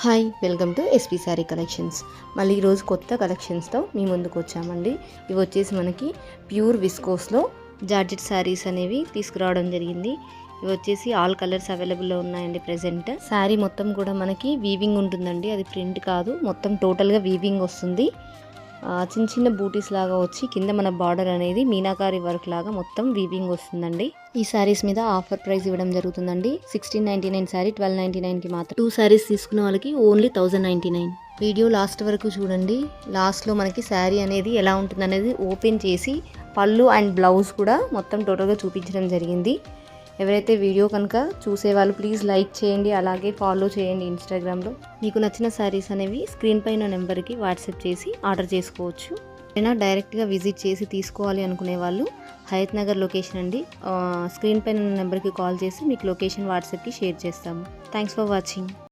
Hi, welcome to SP sari collections. మళ్ళీ ఈరోజు కొత్త కలెక్షన్స్తో మీ ముందుకు వచ్చామండి. ఇవి వచ్చేసి మనకి ప్యూర్ విస్కోస్లో జార్జెట్ శారీస్ అనేవి తీసుకురావడం జరిగింది. ఇవి వచ్చేసి ఆల్ కలర్స్ అవైలబుల్లో ఉన్నాయండి. ప్రెజెంట్ శారీ మొత్తం కూడా మనకి వీవింగ్ ఉంటుందండి, అది ప్రింట్ కాదు, మొత్తం టోటల్గా వీవింగ్ వస్తుంది. చిన్న చిన్న బూటీస్ లాగా వచ్చి కింద మన బార్డర్ అనేది మీనాకారి వర్క్ లాగా మొత్తం వీవింగ్ వస్తుందండి. ఈ శారీస్ మీద ఆఫర్ ప్రైస్ ఇవ్వడం జరుగుతుందండి. 1699 శారీ 1299కి మాత్రం. 2 శారీస్ తీసుకున్న వాళ్ళకి ఓన్లీ 1099. వీడియో లాస్ట్ వరకు చూడండి. లాస్ట్లో మనకి శారీ అనేది ఎలా ఉంటుంది అనేది ఓపెన్ చేసి పళ్ళు అండ్ బ్లౌజ్ కూడా మొత్తం టోటల్గా చూపించడం జరిగింది. ఎవరైతే వీడియో కనుక చూసేవాళ్ళు ప్లీజ్ లైక్ చేయండి, అలాగే ఫాలో చేయండి ఇన్స్టాగ్రామ్లో. మీకు నచ్చిన శారీస్ అనేవి స్క్రీన్ పైన నెంబర్కి వాట్సాప్ చేసి ఆర్డర్ చేసుకోవచ్చు. అయినా డైరెక్ట్గా విజిట్ చేసి తీసుకోవాలి అనుకునే వాళ్ళు హయత్ నగర్ లొకేషన్ అండి. స్క్రీన్ పైన నెంబర్కి కాల్ చేసి మీకు లొకేషన్ వాట్సాప్కి షేర్ చేస్తాము. Thanks for watching.